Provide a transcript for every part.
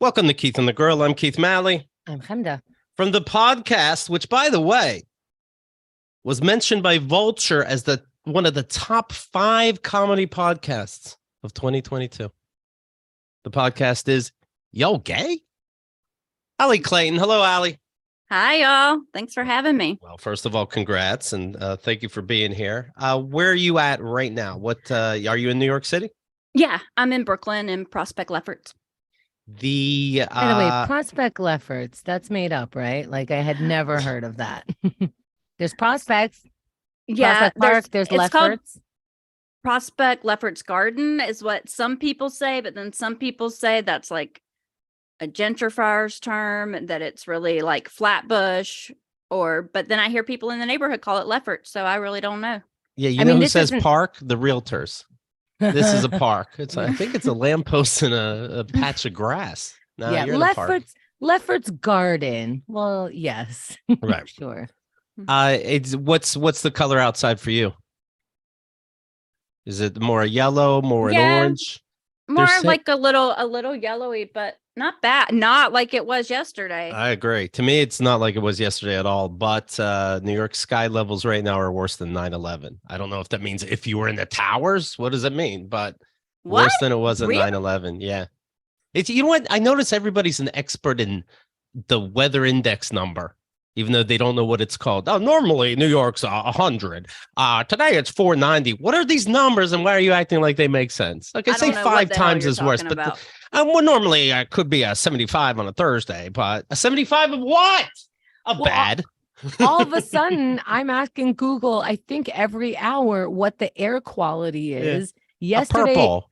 Welcome to Keith and the Girl. I'm Keith Malley. I'm Chemda. From the podcast, which, by the way, was mentioned by Vulture as one of the top 5 comedy podcasts of 2022. The podcast is Yo Gay? Allie Clayton. Hello, Allie. Hi, y'all. Thanks for having me. Well, first of all, congrats, and thank you for being here. Where are you at right now? Are you in New York City? Yeah, I'm in Brooklyn in Prospect Lefferts. By the way, Prospect Lefferts, that's made up, right? Like I had never heard of that. There's Prospects. Yeah, Prospect Park, there's Lefferts. Prospect Lefferts Garden is what some people say, but then some people say that's like a gentrifier's term, that it's really like Flatbush, but then I hear people in the neighborhood call it Lefferts, so I really don't know. Yeah, you know who says park? The realtors. This is a park. I think it's a lamppost and a patch of grass. No, yeah, Lefferts Garden. Well, yes. Right. Sure. What's the color outside for you? Is it more yellow, more an orange? More like a little yellowy, but not bad. Not like it was yesterday. I agree. To me, it's not like it was yesterday at all. But New York sky levels right now are worse than 9/11. I don't know if that means if you were in the towers. What does it mean? But worse than it was at 9/11. Yeah. You know what? I notice everybody's an expert in the weather index number, even though they don't know what it's called. Oh, normally New York's 100. Today it's 490. What are these numbers, and why are you acting like they make sense? Like I say 5 times is worse, but normally I could be a 75 on a Thursday, but a 75 of what? Bad. All of a sudden, I'm asking Google, I think every hour, what the air quality is. Yeah. Yesterday, purple.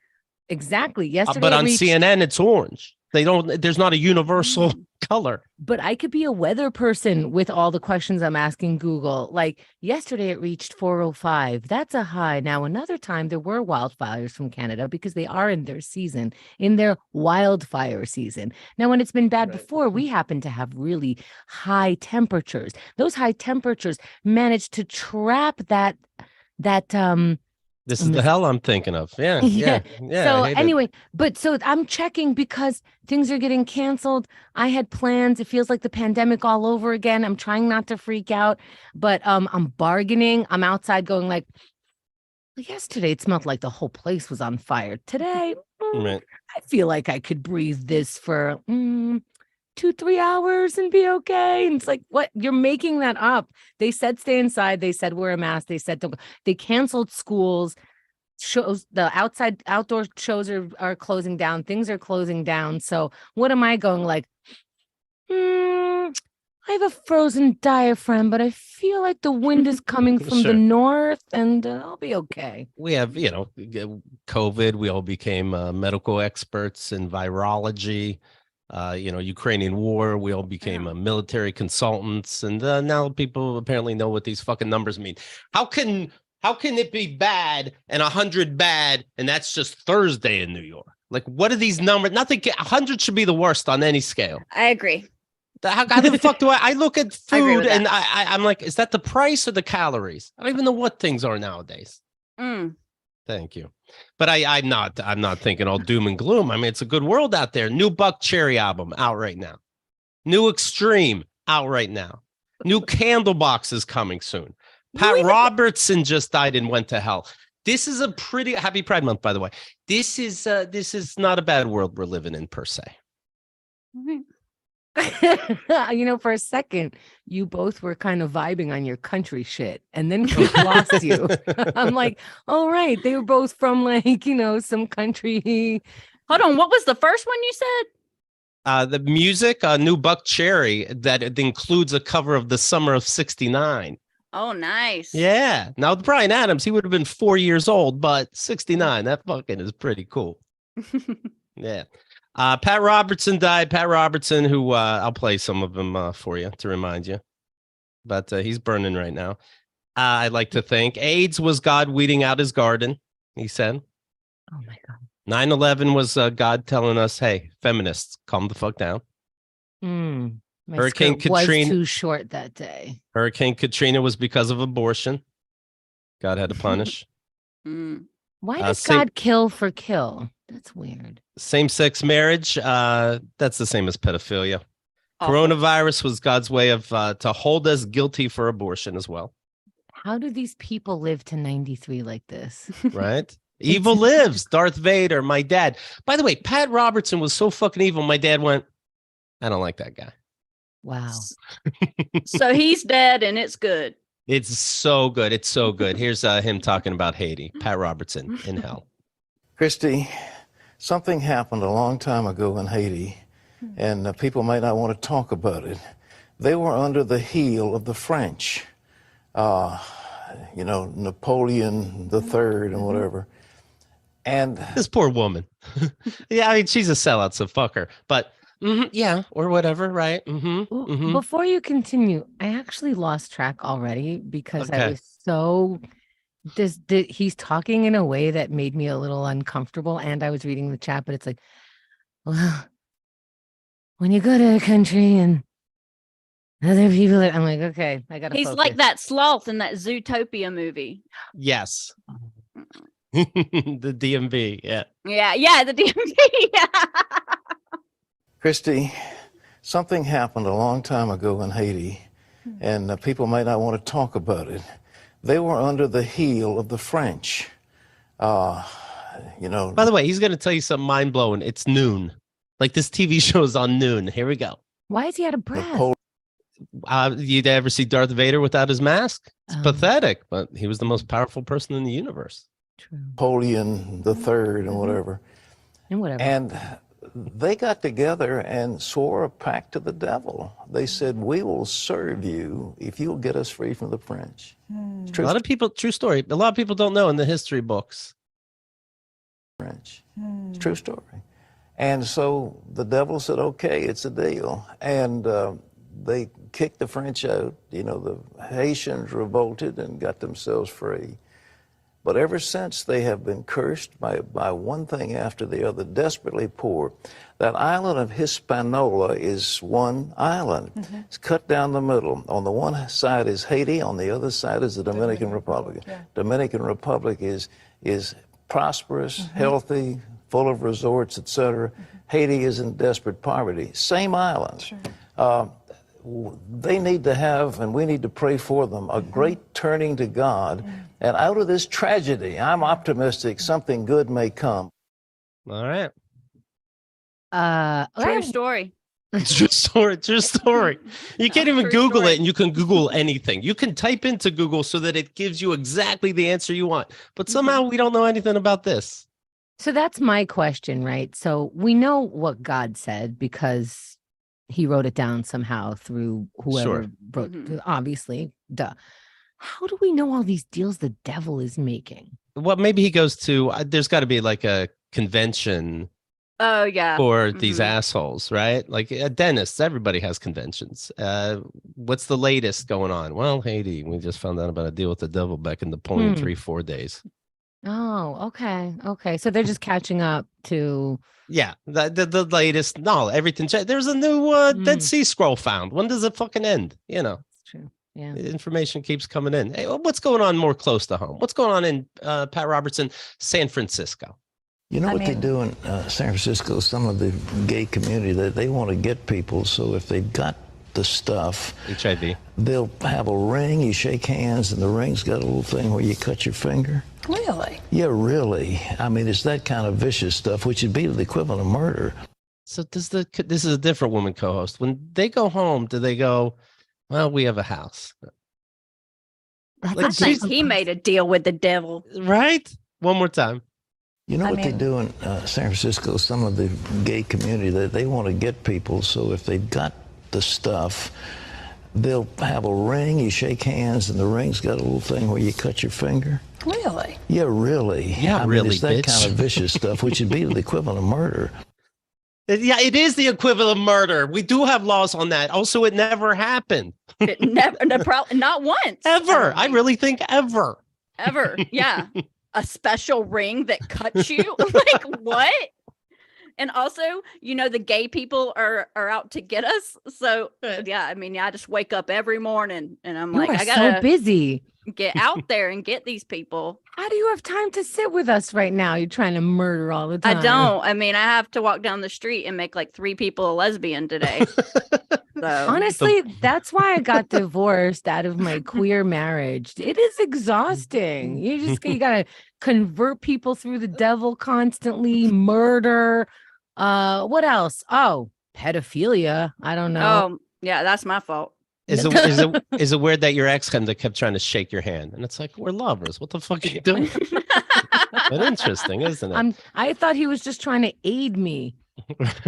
Exactly. Yesterday, but on CNN, it's orange. There's not a universal color. But I could be a weather person with all the questions I'm asking Google. Like yesterday it reached 405. That's a high. Now, another time there were wildfires from Canada because they are in their wildfire season. Now, when it's been bad before, we happen to have really high temperatures. Those high temperatures managed to trap that This is the hell I'm thinking of. Yeah. So anyway, so I'm checking because things are getting canceled. I had plans. It feels like the pandemic all over again. I'm trying not to freak out, but I'm bargaining. I'm outside going like, yesterday it smelled like the whole place was on fire. Today, I feel like I could breathe this for 2-3 hours and be okay. And it's like, what? You're making that up. They said stay inside. They said wear a mask. They said don't. They canceled schools. Shows, the outdoor shows are closing down. Things are closing down. So what am I going like? I have a frozen diaphragm, but I feel like the wind is coming from the north, and I'll be okay. We have, COVID. We all became medical experts in virology. Ukrainian war, we all became military consultants, and now people apparently know what these fucking numbers mean. How can it be bad and 100 bad, and that's just Thursday in New York? Like, what are these numbers? 100 should be the worst on any scale. I agree. How the fuck do I look at food and I'm like, is that the price or the calories? I don't even know what things are nowadays. Thank you. But I'm not thinking all doom and gloom. I mean, it's a good world out there. New Buck Cherry album out right now. New Extreme out right now. New Candlebox is coming soon. Pat Robertson just died and went to hell. This is a pretty happy Pride Month, by the way. This is not a bad world we're living in per se. For a second, you both were kind of vibing on your country shit, and then Keith lost you. I'm like, all right, they were both from some country. Hold on, what was the first one you said? The music, New Buck Cherry, that it includes a cover of The Summer of '69. Oh, nice. Yeah. Now, Bryan Adams, he would have been 4 years old, but 69, that fucking is pretty cool. Yeah. Pat Robertson died. Pat Robertson, who I'll play some of them for you to remind you. But he's burning right now. I'd like to think AIDS was God weeding out his garden, he said. Oh, my God. 9/11 was God telling us, hey, feminists, calm the fuck down. My Hurricane Katrina was too short that day. Hurricane Katrina was because of abortion. God had to punish. Why does God kill for kill? That's weird. Same-sex marriage, that's the same as pedophilia. Awful. Coronavirus was God's way of to hold us guilty for abortion as well. How do these people live to 93 like this? Right? Evil lives. Darth Vader, my dad. By the way, Pat Robertson was so fucking evil. My dad went, I don't like that guy. Wow. So he's dead and it's good. It's so good. It's so good. Here's him talking about Haiti. Pat Robertson in hell. Christy, something happened a long time ago in Haiti, and people may not want to talk about it. They were under the heel of the French. Napoleon III and whatever. And this poor woman. Yeah, I mean, she's a sellout, so fuck her. But yeah, or whatever, right? Before you continue, I actually lost track already because I was so he's talking in a way that made me a little uncomfortable, and I was reading the chat, but it's like, well, when you go to a country and other people I'm like, okay, I gotta. He's focus. like that sloth in that Zootopia movie. Yes. The DMV, yeah. Yeah, the DMV. Christy, something happened a long time ago in Haiti, and people may not want to talk about it. They were under the heel of the French. By the way, he's going to tell you something mind-blowing. It's noon. Like, this TV show is on noon. Here we go. Why is he out of breath? You'd ever see Darth Vader without his mask? It's pathetic, but he was the most powerful person in the universe. True. Napoleon III and whatever. And they got together and swore a pact to the devil. They said, we will serve you if you'll get us free from the French. A lot of people, true story, a lot of people don't know in the history books. French. It's a true story. And so the devil said, okay, it's a deal. And they kicked the French out. The Haitians revolted and got themselves free. But ever since, they have been cursed by one thing after the other, desperately poor. That island of Hispaniola is one island. It's cut down the middle. On the one side is Haiti, on the other side is the Dominican Republic. Yeah. Dominican Republic is prosperous, healthy, full of resorts, etc. Haiti is in desperate poverty. Same island. Sure. They need to have, and we need to pray for them, a great turning to God. And out of this tragedy, I'm optimistic something good may come. All right. True story. True story. True story. You can't even Google it, and you can Google anything. You can type into Google so that it gives you exactly the answer you want. But somehow we don't know anything about this. So that's my question, right? So we know what God said because he wrote it down somehow through whoever wrote, obviously, duh. How do we know all these deals the devil is making? Well, maybe he goes to, there's got to be like a convention. Oh, yeah. For these assholes, right? Like dentists, everybody has conventions. What's the latest going on? Well, Haiti, we just found out about a deal with the devil back in the 4 days. Oh, okay. Okay. So they're just catching up to. Yeah, the latest. No, everything. There's a new Dead Sea Scroll found. When does it fucking end? That's true. Yeah. The information keeps coming in. Hey, what's going on more close to home? What's going on in Pat Robertson, San Francisco? You know what they do in San Francisco, some of the gay community, they want to get people, so if they've got the stuff, HIV, they'll have a ring, you shake hands, and the ring's got a little thing where you cut your finger. Really? Yeah, really. I mean, it's that kind of vicious stuff, which would be the equivalent of murder. So this is a different woman co-host. When they go home, do they go, well, we have a house? I think he made a deal with the devil. Right? One more time. You know what they do in San Francisco, some of the gay community, they want to get people, so if they've got the stuff, they'll have a ring, you shake hands, and the ring's got a little thing where you cut your finger. Really? Yeah, really. Yeah, really, it's that bitch. kind of vicious stuff, which would be the equivalent of murder. Yeah, it is the equivalent of murder. We do have laws on that. Also, it never happened. It never, not once. Ever. I really think ever. Ever. Yeah. A special ring that cuts you? Like, what? And also, the gay people are out to get us. So yeah, I mean, I just wake up every morning and I'm like, I gotta so busy. get out there and get these people. How do you have time to sit with us right now? You're trying to murder all the time. I don't. I mean, I have to walk down the street and make like 3 people a lesbian today. So honestly, that's why I got divorced out of my queer marriage. It is exhausting. You gotta convert people through the devil constantly, murder. What else? Oh, pedophilia. I don't know. Oh, yeah, that's my fault. Is it weird that your ex kind of kept trying to shake your hand, and it's like, we're lovers. What the fuck are you doing? But interesting, isn't it? I thought he was just trying to aid me.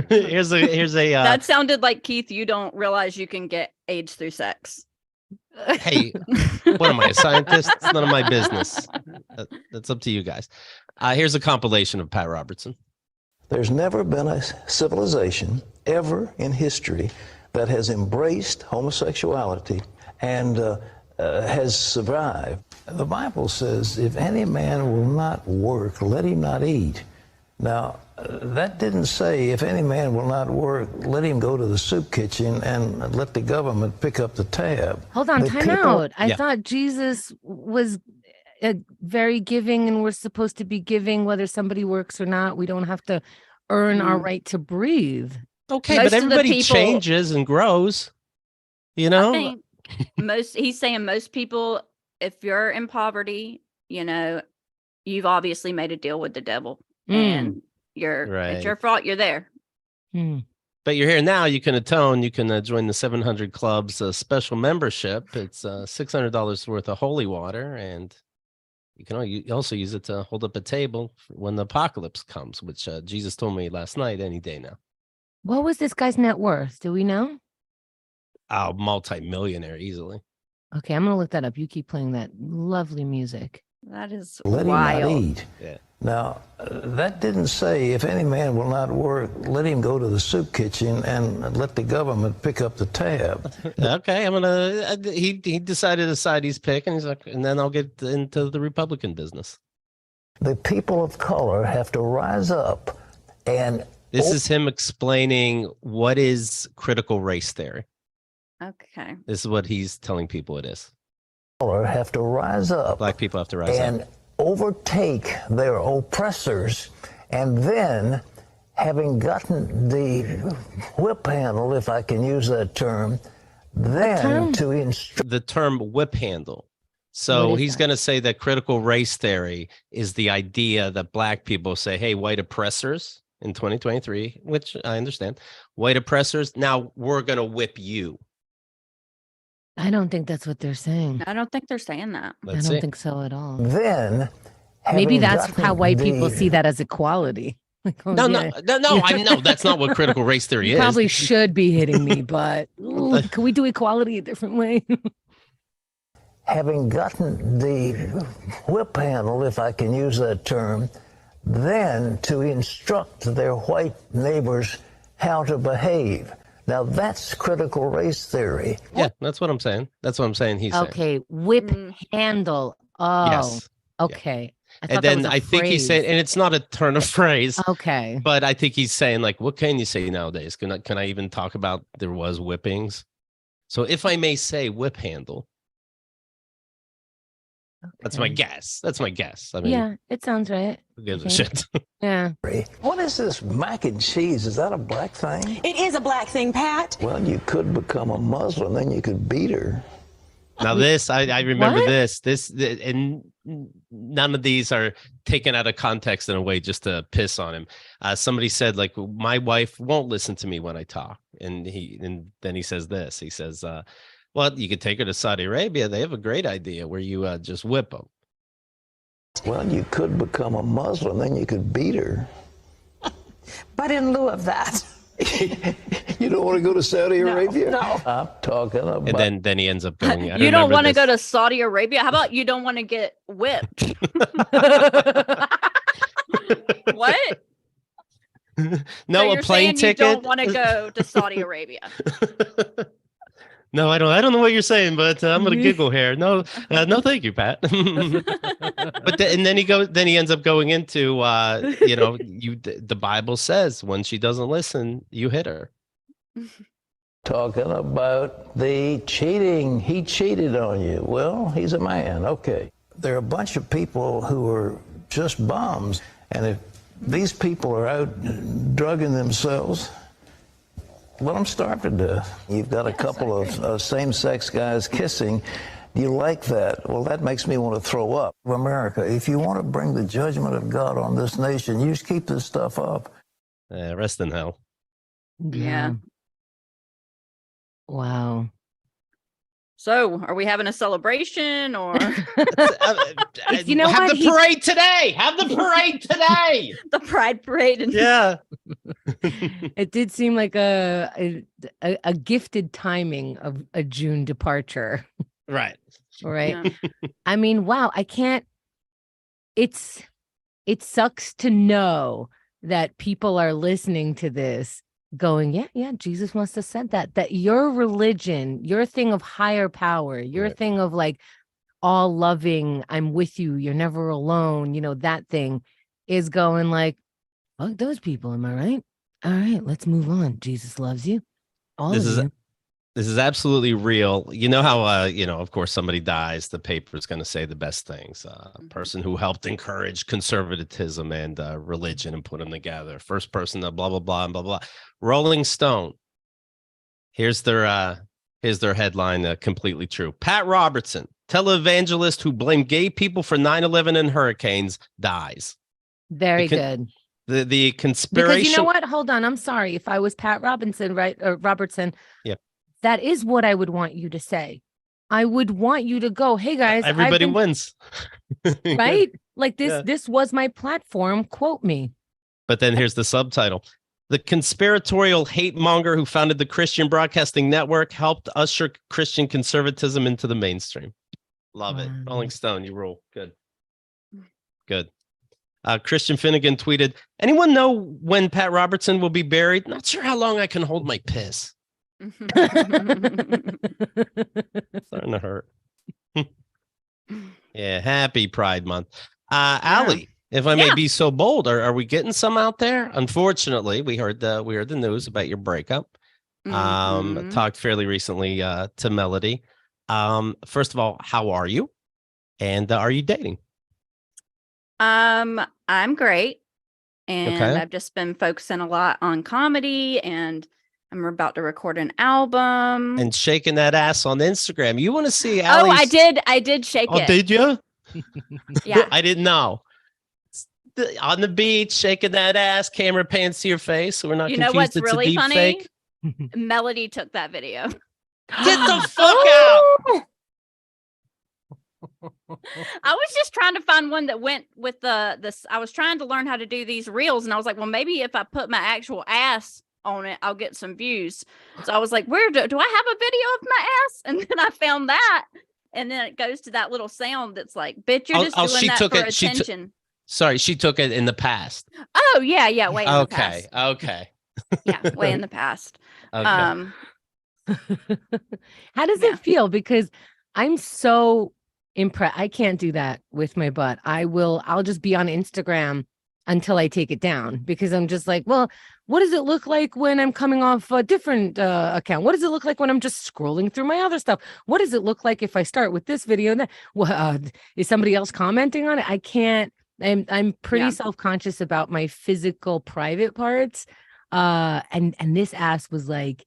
here's a that sounded like, Keith, you don't realize you can get AIDS through sex. Hey, what am I, a scientist? It's none of my business. That's up to you guys. Here's a compilation of Pat Robertson. There's never been a civilization ever in history that has embraced homosexuality and has survived. The Bible says, if any man will not work, let him not eat. Now, that didn't say, if any man will not work, let him go to the soup kitchen and let the government pick up the tab. Hold on, time out. I thought Jesus was very giving, and we're supposed to be giving whether somebody works or not. We don't have to earn our right to breathe. Okay, but everybody changes and grows. I think he's saying most people, if you're in poverty, you've obviously made a deal with the devil. And it's your fault you're there. But you're here now. You can atone. You can join the 700 Club's special membership. It's $600 worth of holy water, and you can also use it to hold up a table when the apocalypse comes, which Jesus told me last night. Any day now. What was this guy's net worth? Do we know? Oh, multi-millionaire easily. Okay, I'm gonna look that up. You keep playing that lovely music. That is let wild. Him not eat. Yeah. Now, that didn't say, if any man will not work, let him go to the soup kitchen and let the government pick up the tab. Okay, he decided a side he's picking. He's like, and then I'll get into the Republican business. The people of color have to rise up and... This is him explaining what is critical race theory. Okay. This is what he's telling people it is. Have to rise up. Black people have to rise and up. Overtake their oppressors, and then, having gotten the whip handle, if I can use that term, then to instruct. The term whip handle. So he's going to say that critical race theory is the idea that black people say, hey, white oppressors in 2023, which I understand, white oppressors, now we're going to whip you. I don't think that's what they're saying. I don't think they're saying that. I don't think so at all. Then maybe that's how white people see that as equality. Like, I know that's not what critical race theory is. Probably should be hitting me, but can we do equality a different way? Having gotten the whip handle, if I can use that term, then to instruct their white neighbors how to behave. Now, that's critical race theory. Yeah, that's what I'm saying. That's what I'm saying. He's okay. Whip handle. Oh, yes. Okay. And then I think he said, and it's not a turn of phrase. Okay. But I think he's saying, like, what can you say nowadays? Can I even talk about there was whippings? So if I may say whip handle. Okay. That's my guess. I mean, yeah, it sounds right. Who gives a shit? Yeah. What is this mac and cheese? Is that a black thing? It is a black thing, Pat. Well, you could become a Muslim, then you could beat her. Now this, I remember this, and none of these are taken out of context in a way just to piss on him. Somebody said, like, my wife won't listen to me when I talk. And then he says this, he says, well, you could take her to Saudi Arabia. They have a great idea where you just whip them. Well, you could become a Muslim, then you could beat her. But in lieu of that. You don't want to go to Saudi Arabia? No. I'm talking about. And then he ends up going. You don't want to go to Saudi Arabia? How about you don't want to get whipped? What? No, so a plane ticket. You don't want to go to Saudi Arabia. No, I don't. I don't know what you're saying, but I'm gonna giggle here. No, no, thank you, Pat. But and then then he ends up going into, the Bible says when she doesn't listen, you hit her. Talking about the cheating. He cheated on you. Well, he's a man. Okay. There are a bunch of people who are just bums. And if these people are out drugging themselves, let them starve to death. You've got a couple of same-sex guys kissing. You like that? Well, that makes me want to throw up. America, if you want to bring the judgment of God on this nation, you just keep this stuff up. Rest in hell. Yeah. Wow. So, are we having a celebration or Have what? the parade today. Have the parade today. the Pride Parade? And Yeah. It did seem like a gifted timing of a June departure. Right. Right. Yeah. I mean, wow, I can't. It sucks to know that people are listening to this going, yeah, Jesus must have said that your religion, your thing of higher power, your thing of like all loving, I'm with you, you're never alone, that thing is going like, fuck those people, am I right? All right, let's move on. Jesus loves you. This is absolutely real. You know how, of course, somebody dies, the paper's going to say the best things. A person who helped encourage conservatism and religion and put them together. First person to blah, blah, blah, and blah, blah. Rolling Stone. Here's their headline, completely true. Pat Robertson, televangelist who blamed gay people for 9/11 and hurricanes, dies. Very good. The conspiration. Because you know what? Hold on. I'm sorry. If I was Pat Robinson, right? Or Robertson. Yeah. That is what I would want you to say. I would want you to go, hey guys, everybody wins. Right? Like this was my platform. Quote me. But then here's the subtitle. The conspiratorial hate monger who founded the Christian Broadcasting Network helped usher Christian conservatism into the mainstream. Love it. Rolling Stone, you rule. Good. Good. Christian Finnegan tweeted, anyone know when Pat Robertson will be buried? Not sure how long I can hold my piss. Starting to hurt. Yeah, happy Pride Month. Allie, if I may be so bold, are we getting some out there? Unfortunately, we heard the news about your breakup. Talked fairly recently to Melody. First of all, how are you? And are you dating? I'm great. And Okay. I've just been focusing a lot on comedy, and I'm about to record an album. And shaking that ass on Instagram. You want to see Allie's... Oh, I did shake it. Oh, did you? Yeah. I didn't know. On the beach, shaking that ass, camera pans to your face. So we're not confused. What's it's really a deep funny? fake. Melody took that video. Get the fuck out. I was just trying to find one that went with this. I was trying to learn how to do these reels, and I was like, well, maybe if I put my actual ass on it, I'll get some views. So I was like, where do I have a video of my ass? And then I found that, and then it goes to that little sound that's like, bitch, you're just doing that for attention. Sorry, she took it in the past. Oh yeah, way in the past. Okay. Yeah, way in the past. Okay. How does it feel? Because I'm so impressed. I can't do that with my butt. I'll just be on Instagram until I take it down, because I'm just like, well, what does it look like when I'm coming off a different account? What does it look like when I'm just scrolling through my other stuff? What does it look like if I start with this video and that? Is somebody else commenting on it? I can't. I'm pretty self-conscious about my physical private parts. And this ass was like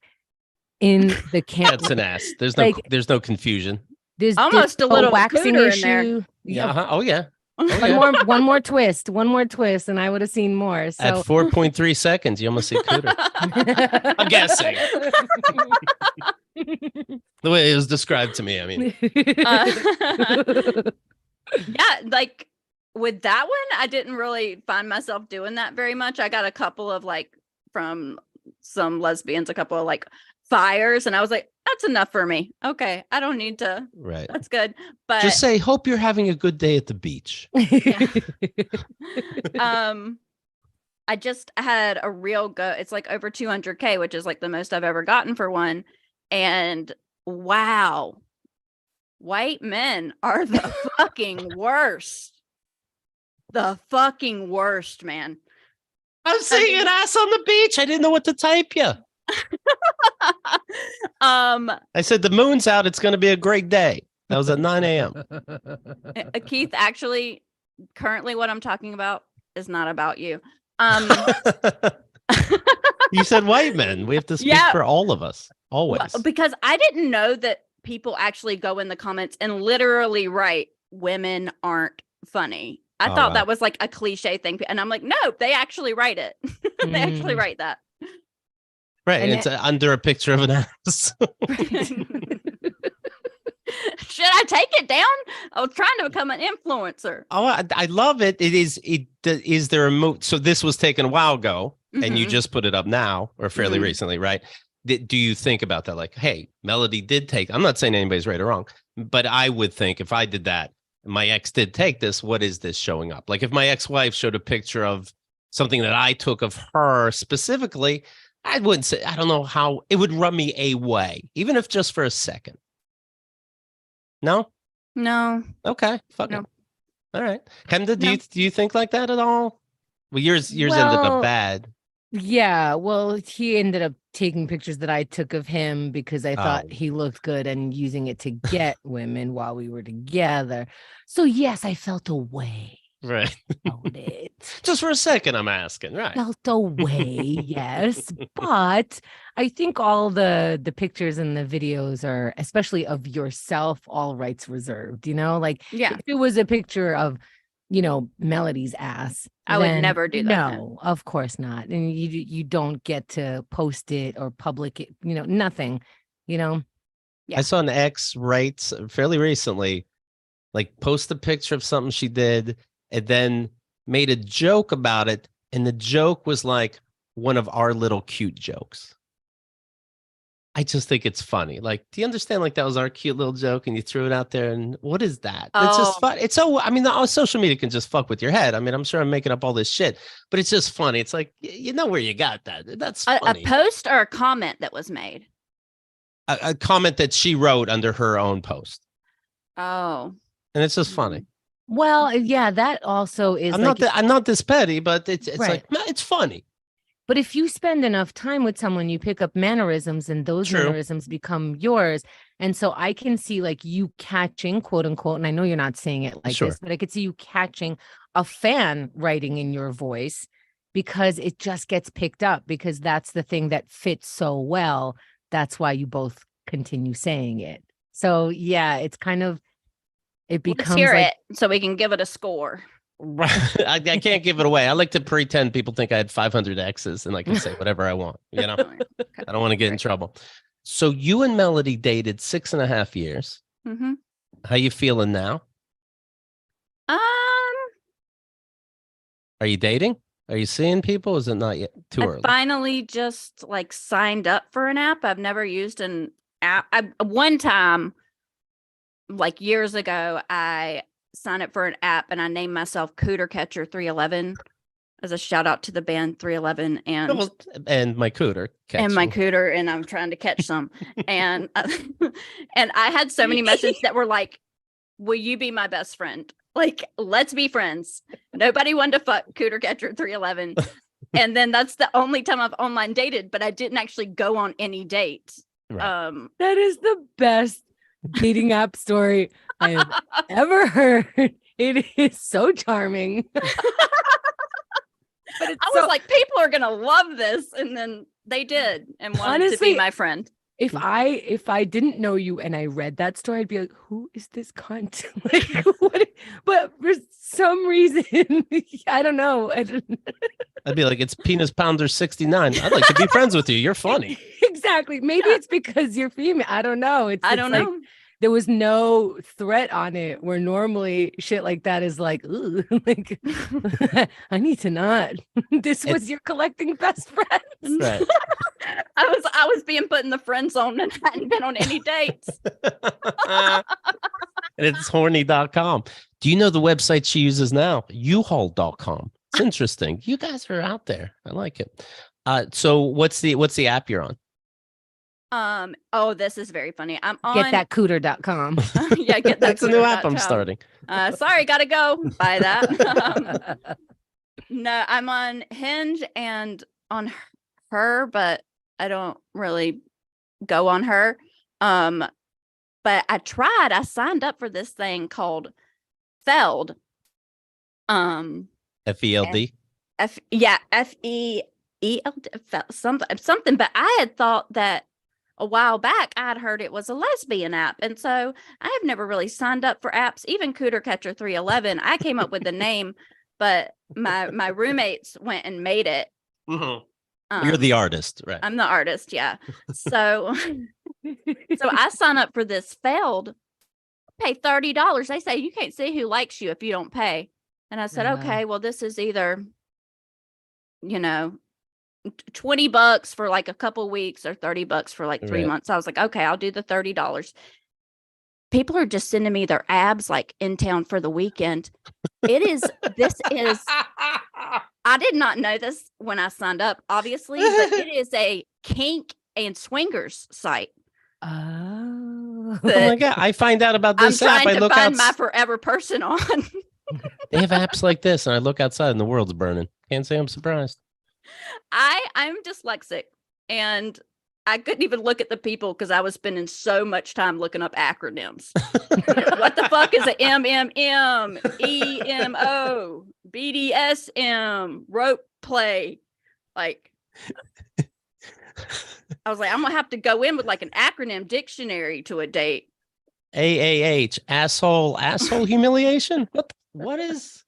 in the camp. That's an ass. There's no confusion. There's almost a little waxing Cooter issue. in there. Yeah. Uh-huh. Oh yeah. One more twist, and I would have seen more. So at 4.3 seconds, you almost see Cooter. I'm guessing. The way it was described to me, I mean. Yeah, like with that one, I didn't really find myself doing that very much. I got a couple of from some lesbians, a couple of fires, and I was like, that's enough for me. Okay, I don't need to. Right. That's good. But just say, hope you're having a good day at the beach. I just had a real go. It's over 200K, which is the most I've ever gotten for one. And Wow. White men are the fucking worst. The fucking worst, man. I'm seeing an ass on the beach. I didn't know what to type you. I said the moon's out. It's going to be a great day. That was at 9 a.m. Keith, actually, currently what I'm talking about is not about you. You said white men. We have to speak for all of us, always. Well, because I didn't know that people actually go in the comments and literally write, women aren't funny. I thought that was like a cliche thing. And I'm like, no, they actually write it. They actually write that. Right. And it's under a picture of an ass. Should I take it down? I was trying to become an influencer. Oh, I love it. Is there a so this was taken a while ago and you just put it up now or fairly recently, right? Do you think about that? Like, hey, Melody did take, I'm not saying anybody's right or wrong, but I would think if I did that, my ex did take this, what is this showing up? Like if my ex-wife showed a picture of something that I took of her specifically, I wouldn't say, I don't know how it would rub me away, even if just for a second. No? No. Okay. Fuck No. it. All right. Hemda, do you think like that at all? Well, yours ended up bad. Yeah. Well, he ended up taking pictures that I took of him because I thought he looked good and using it to get women while we were together. So yes, I felt away. Right. About it. Just for a second, I'm asking. Right. Felt away, yes. But I think all the pictures and the videos are, especially of yourself, all rights reserved, like if it was a picture of, Melody's ass, I would never do that. No, of course not. And you don't get to post it or public it, nothing, Yeah. I saw an ex write fairly recently, like post a picture of something she did and then made a joke about it. And the joke was like one of our little cute jokes. I just think it's funny. Like, do you understand? Like that was our cute little joke and you threw it out there. And what is that? It's just fun. It's so, social media can just fuck with your head. I mean, I'm sure I'm making up all this shit, but it's just funny. It's like, you know where you got that. That's funny. A post or a comment that was made? A comment that she wrote under her own post. Oh. And it's just funny. Well, yeah, that also is. I'm not this petty, but it's right. like, it's funny. But if you spend enough time with someone, you pick up mannerisms and those mannerisms become yours. And so I can see like you catching, quote unquote, and I know you're not saying it like this, but I could see you catching a fan writing in your voice because it just gets picked up because that's the thing that fits so well. That's why you both continue saying it. So yeah, it's kind of, it becomes. Let's hear it so we can give it a score. Right. I can't give it away. I like to pretend people think I had 500 exes and I can say whatever I want. Okay. I don't want to get in trouble. So you and Melody dated 6.5 years. Mm-hmm. How you feeling now? Are you dating? Are you seeing people? Is it not yet too early? I finally just like signed up for an app. I've never used an app. One time, like years ago, I signed up for an app and I named myself Cooter Catcher 311 as a shout out to the band 311 and my Cooter and I'm trying to catch some and and I had so many messages that were like, will you be my best friend? Like, let's be friends. Nobody wanted to fuck Cooter Catcher 311. And then that's the only time I've online dated, but I didn't actually go on any dates. Right. That is the best dating app story I have ever heard. It is so charming. But I was like, people are gonna love this, and then they did, and wanted to be my friend. If I didn't know you and I read that story, I'd be like, who is this cunt? Like, what? But for some reason, I don't know. I'd be like, it's Penis Pounder 69. I'd like to be friends with you. You're funny. Exactly. Maybe it's because you're female. I don't know. I don't know. Like, there was no threat on it where normally shit like that is like, ooh, like I need to not. This was your collecting best friends. Right. I was being put in the friend zone and hadn't been on any dates. And it's horny.com. Do you know the website she uses now? uhaul.com. It's interesting. You guys are out there. I like it. So what's the app you're on? Oh, this is very funny. I'm on Get that Cooter.com. yeah, get that. That's a new app I'm Cooter.com. starting. Sorry, gotta go buy that. No, I'm on Hinge and on her, but I don't really go on her. But I signed up for this thing called Feld. FELD. FEELD, something. But I had thought that a while back I had heard it was a lesbian app, and so I have never really signed up for apps. Even Cooter Catcher 311, I came up with the name, but my roommates went and made it. You're the artist, right? I'm the artist, yeah. So I sign up for this Feld, pay $30. They say you can't see who likes you if you don't pay. And I said, okay, well, this is either, $20 for like a couple weeks or $30 for like 3 months. I was like, okay, I'll do the $30. People are just sending me their abs like in town for the weekend. This is, I did not know this when I signed up, obviously, but it is a kink and swingers site. Oh my God. I find out about this I'm app. trying I to look find out. my forever person on. They have apps like this, and I look outside and the world's burning. Can't say I'm surprised. I'm dyslexic, and I couldn't even look at the people because I was spending so much time looking up acronyms. What the fuck is a MMM, EMO, BDSM, rope play? Like, I was like, I'm gonna have to go in with like an acronym dictionary to a date. AAH, asshole humiliation. What is?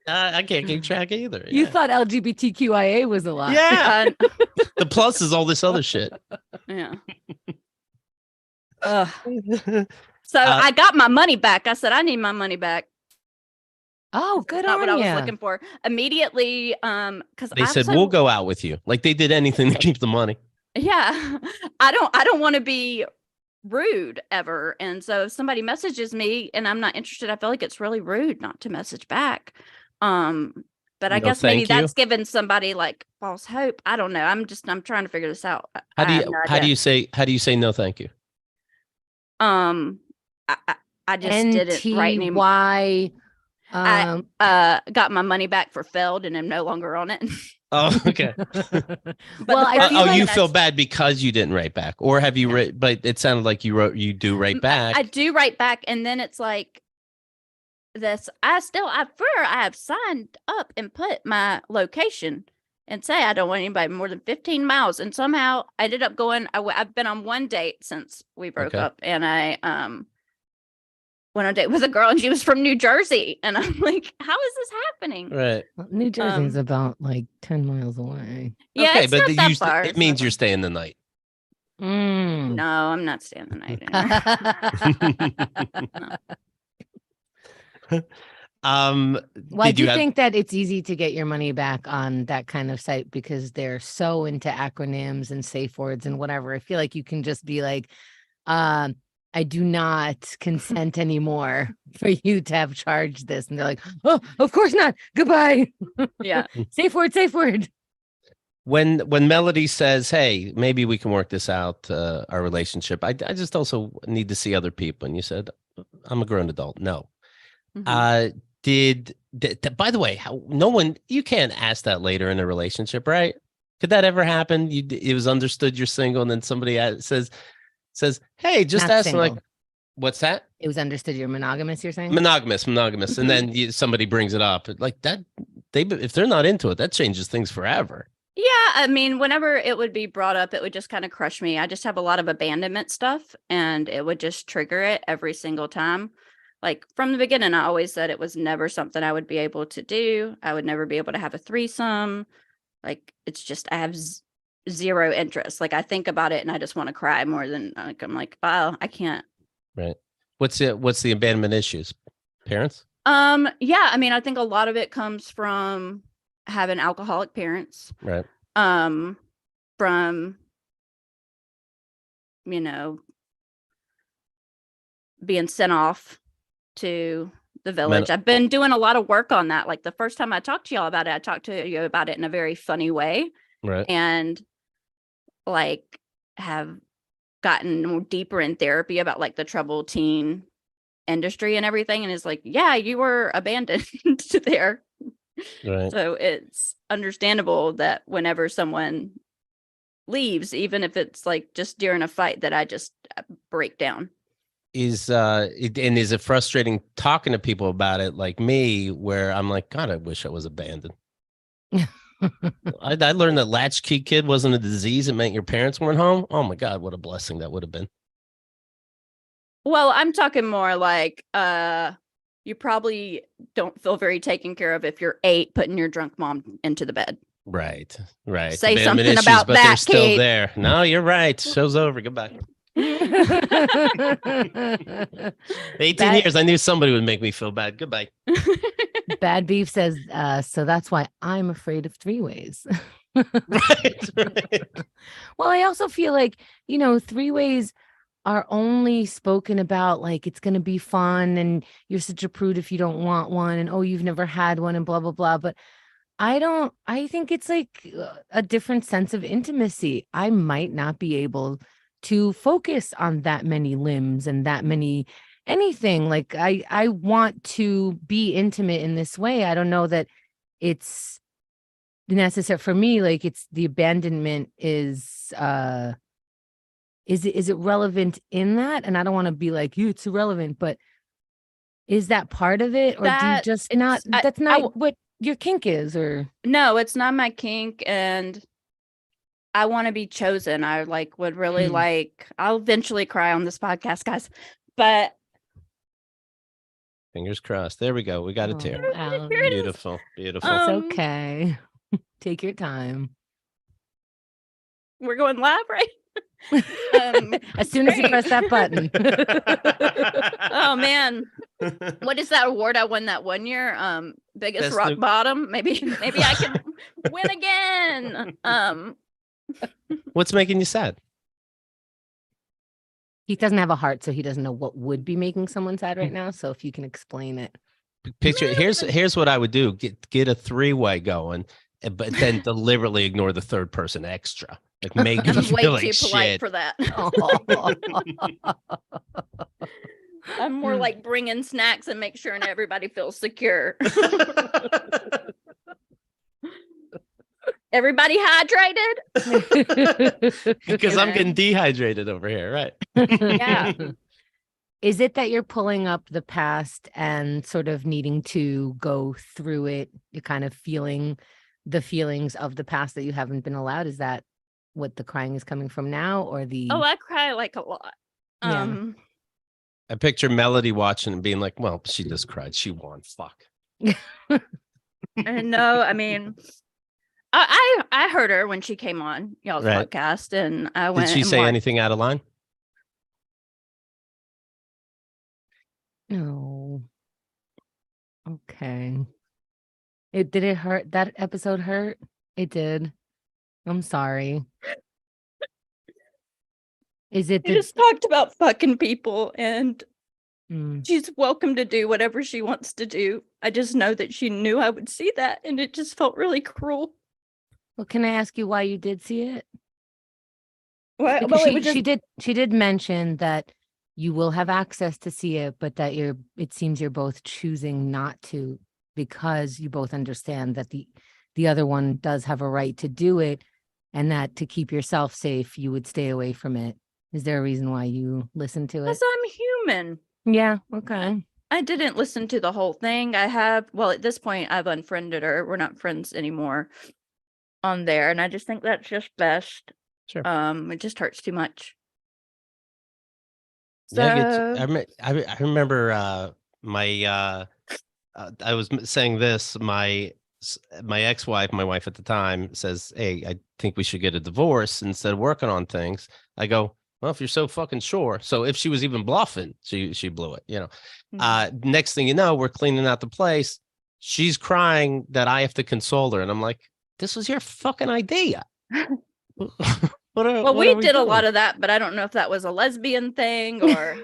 I can't keep track either. You thought LGBTQIA was a lot. Yeah. The plus is all this other shit. Yeah. So I got my money back. I said, I need my money back. Oh, good Not on what I was ya. looking for. Immediately, because They said we'll go out with you. Like they did anything to keep the money. Yeah. I don't want to be rude ever. And so if somebody messages me and I'm not interested, I feel like it's really rude not to message back. But I guess maybe that's giving somebody like false hope. I don't know. I'm trying to figure this out. How do you say no thank you? I just didn't write any. NTY. I got my money back for Feld and I'm no longer on it. Oh, okay. Well, you feel bad because you didn't write back, or have you but it sounded like you do write back. I do write back, and then it's like this. I have signed up and put my location and say I don't want anybody more than 15 miles, and somehow I ended up going. I've been on one date since we broke up, and I went on a date with a girl, and she was from New Jersey, and I'm like, how is this happening? Right. Well, New Jersey's about like 10 miles away. Yeah, okay, it's but not that far. It means you're staying the night. No, I'm not staying the night anymore. Well, I do think that it's easy to get your money back on that kind of site because they're so into acronyms and safe words and whatever. I feel like you can just be like, I do not consent anymore for you to have charged this. And they're like, oh, of course not. Goodbye. Yeah. Safe word. When Melody says, hey, maybe we can work this out, our relationship, I just also need to see other people. And you said, I'm a grown adult. No. Mm-hmm. By the way, you can't ask that later in a relationship, right? Could that ever happen? It was understood you're single, and then somebody says, hey, just ask, like, what's that? It was understood you're monogamous, you're saying? Monogamous. Mm-hmm. And then somebody brings it up like that. If they're not into it, that changes things forever. Yeah. I mean, whenever it would be brought up, it would just kind of crush me. I just have a lot of abandonment stuff, and it would just trigger it every single time. Like from the beginning, I always said it was never something I would be able to do. I would never be able to have a threesome. Like, it's just, I have zero interest. Like, I think about it and I just want to cry more than like, I'm like, oh, I can't. Right. What's the abandonment issues? Parents? Yeah. I mean, I think a lot of it comes from having alcoholic parents. Right. From, being sent off to the village. I've been doing a lot of work on that. Like the first time I talked to y'all about it, I talked to you about it in a very funny way. Right. And like have gotten more deeper in therapy about like the troubled teen industry and everything, and is like, yeah, you were abandoned there. Right. So it's understandable that whenever someone leaves, even if it's like just during a fight, that I just break down. Is it frustrating talking to people about it like me, where I'm like, God, I wish I was abandoned. I learned that latchkey kid wasn't a disease. It meant your parents weren't home. Oh my God, what a blessing that would have been. Well, I'm talking more like you probably don't feel very taken care of if you're 8 putting your drunk mom into the bed. Right. Say Abandonment something issues, about but that, they're still Kate. there. No, you're right. Show's over. Goodbye. 18 years. I knew somebody would make me feel bad. Goodbye. Bad Beef says, so that's why I'm afraid of three-ways. Right. Well, I also feel like, three-ways are only spoken about like it's going to be fun and you're such a prude if you don't want one, and oh, you've never had one, and blah blah blah. But I think it's like a different sense of intimacy. I might not be able to focus on that many limbs and that many anything. Like I want to be intimate in this way. I don't know that it's necessary for me. Like it's the abandonment is it relevant in that? And I don't want to be like, it's irrelevant, but is that part of it? Or do you just not, that's not what your kink is? Or no, it's not my kink. And I want to be chosen. I would really I'll eventually cry on this podcast, guys, but Fingers crossed. There we go. We got it here. Beautiful. Beautiful. It's okay. Take your time. We're going live, right? As soon as you press that button. Oh man, what is that award I won that one year? Biggest Best rock bottom. Maybe I can win again. What's making you sad? He doesn't have a heart, so he doesn't know what would be making someone sad right now. So if you can explain it. Picture here's what I would do. Get a three-way going, but then deliberately ignore the third person extra. Like make them I'm way feel like too polite shit. for that. I'm more like bringing snacks and make sure everybody feels secure. Everybody hydrated? Because I'm getting dehydrated over here, right? Yeah. Is it that you're pulling up the past and sort of needing to go through it? You're kind of feeling the feelings of the past that you haven't been allowed? Is that what the crying is coming from now, or the? Oh, I cry like a lot. Yeah. I picture Melody watching and being like, well, she just cried. She won. Fuck. And no, I mean, I heard her when she came on y'all's podcast, and I went. Did she say anything out of line? No. Okay. Did it hurt? That episode hurt? It did. I'm sorry. Is it? We just talked about fucking people, and Mm. she's welcome to do whatever she wants to do. I just know that she knew I would see that, and it just felt really cruel. Well, can I ask you why you did see it? Well, She did mention that you will have access to see it, but that it seems you're both choosing not to, because you both understand that the other one does have a right to do it, and that to keep yourself safe, you would stay away from it. Is there a reason why you listen to it? Because I'm human. Yeah. Okay. I didn't listen to the whole thing. At this point, I've unfriended her. We're not friends anymore on there. And I just think that's just best. Sure. It just hurts too much. So, Yeah, I remember I was saying this, my ex-wife, my wife at the time, says, hey, I think we should get a divorce instead of working on things. I go, well, if you're so fucking sure. So if she was even bluffing, she blew it, Next thing you know, we're cleaning out the place. She's crying that I have to console her. And I'm like, this was your fucking idea. Well, we did a lot of that, but I don't know if that was a lesbian thing or.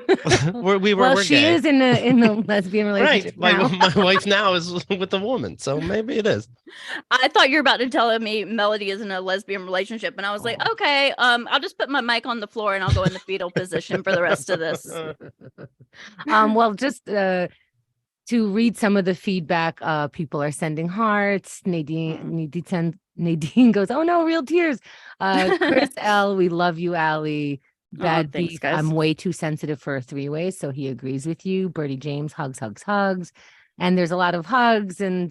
we're she gay. is in a lesbian relationship. Right. Now. My wife now is with a woman, so maybe it is. I thought you were about to tell me Melody is in a lesbian relationship, and I was like, okay, I'll just put my mic on the floor and I'll go in the fetal position for the rest of this. Well, just to read some of the feedback, people are sending hearts. Nadine goes, oh no, real tears. Chris L, we love you, Allie. Bad thanks, beef. guys. I'm way too sensitive for a three-way, so he agrees with you. Bertie James, hugs, hugs, hugs. And there's a lot of hugs. And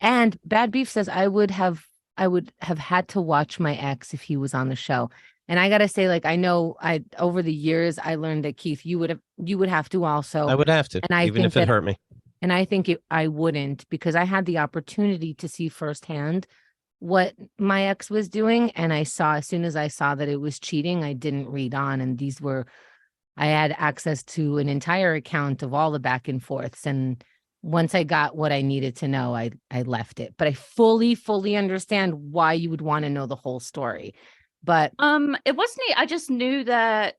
Bad Beef says, I would have had to watch my ex if he was on the show. And I gotta say, like, I know over the years I learned that, Keith, you would have to also. I would have to, and I even think if it hurt me. And I think I wouldn't, because I had the opportunity to see firsthand what my ex was doing. And as soon as I saw that it was cheating, I didn't read on. And I had access to an entire account of all the back and forths. And once I got what I needed to know, I left it. But I fully understand why you would want to know the whole story. But it wasn't, I just knew that,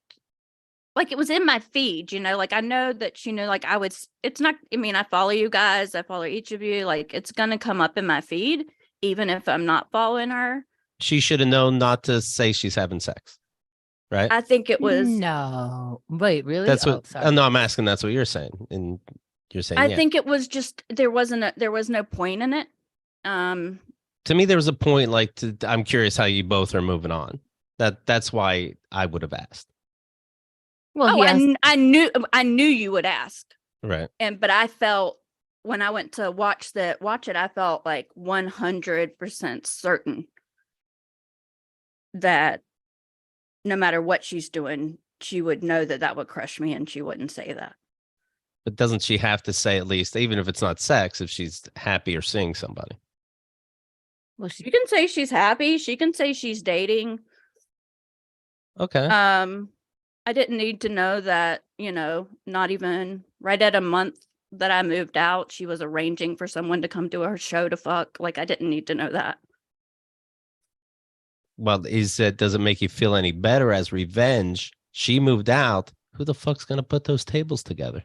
like, it was in my feed, like, I know that like, it's not, I follow you guys, I follow each of you, like, it's gonna come up in my feed even if I'm not following her. She should have known not to say she's having sex, right? I think it was. No, wait, really? That's what. Sorry. No, I'm asking. That's what you're saying, and you're saying. I think it was just there was no point in it. To me, there was a point. I'm curious how you both are moving on. That's why I would have asked. Well, I knew you would ask, right? But I felt when I went to watch it, I felt like 100% certain that no matter what she's doing, she would know that would crush me, and she wouldn't say that. But doesn't she have to say, at least, even if it's not sex, if she's happy or seeing somebody? Well, she can say she's happy. She can say she's dating. Okay. I didn't need to know that, not even right at a month that I moved out, she was arranging for someone to come to her show to fuck. Like, I didn't need to know that. Well, does it make you feel any better as revenge? She moved out. Who the fuck's going to put those tables together?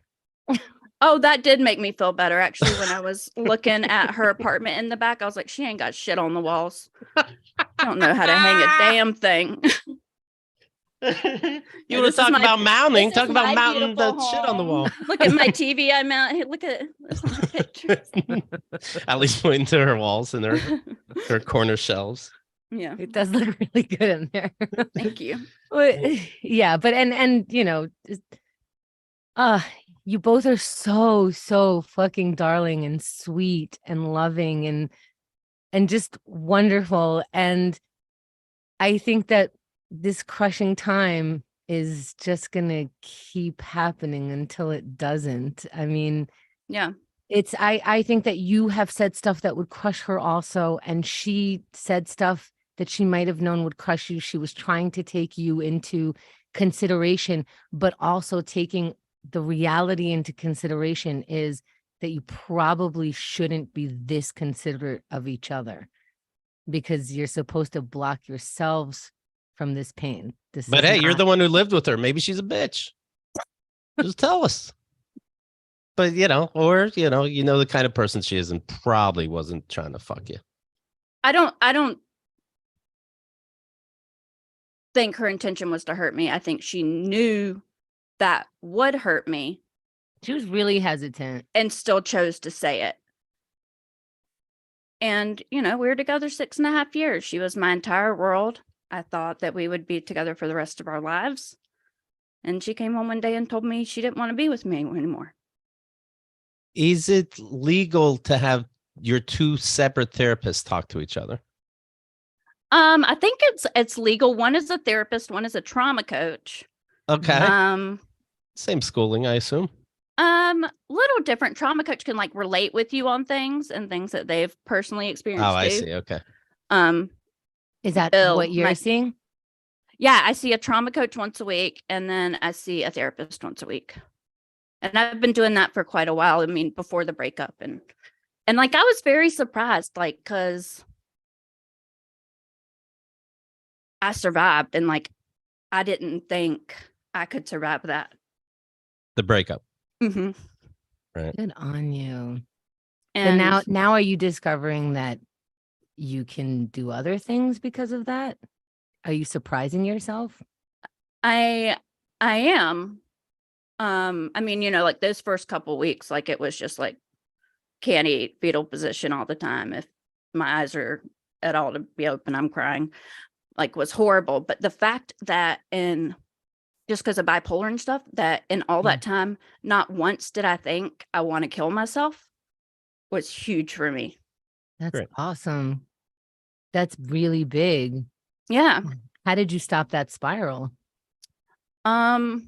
Oh, that did make me feel better. Actually, when I was looking at her apartment in the back, I was like, she ain't got shit on the walls. I don't know how to hang a damn thing. You want to talk about mounting? Talk about mounting the shit on the wall. Look at my TV I mount. Hey, look at my pictures. At least pointing to her walls and her corner shelves. Yeah, it does look really good in there. Thank you. Yeah, but and you both are so fucking darling and sweet and loving and just wonderful. And I think that this crushing time is just gonna keep happening until it doesn't. Yeah. I think that you have said stuff that would crush her also, and she said stuff that she might have known would crush you. She was trying to take you into consideration, but also taking the reality into consideration is that you probably shouldn't be this considerate of each other, because you're supposed to block yourselves from this pain. But hey, you're the one who lived with her. Maybe she's a bitch. Just tell us. But or the kind of person she is, and probably wasn't trying to fuck you. I don't think her intention was to hurt me. I think she knew that would hurt me. She was really hesitant and still chose to say it. And, we were together 6.5 years. She was my entire world. I thought that we would be together for the rest of our lives. And she came home one day and told me she didn't want to be with me anymore. Is it legal to have your two separate therapists talk to each other? I think it's legal. One is a therapist, one is a trauma coach. Okay. Same schooling, I assume. Little different. Trauma coach can relate with you on things and things that they've personally experienced. Oh, I see. Okay. Is that what you're seeing? Yeah, I see a trauma coach once a week, and then I see a therapist once a week. And I've been doing that for quite a while. Before the breakup, and I was very surprised, because I survived, and like I didn't think I could survive that. The breakup. Mm-hmm. Right. Good on you. And And now are you discovering that you can do other things because of that? Are you surprising yourself? I am. I mean, like those first couple weeks, like it was just like can't eat, fetal position all the time. If my eyes are at all to be open, I'm crying. Like was horrible. But the fact that just because of bipolar and stuff, that in all that time, not once did I think I want to kill myself was huge for me. That's Great. awesome. That's really big. Yeah. How did you stop that spiral? Oh,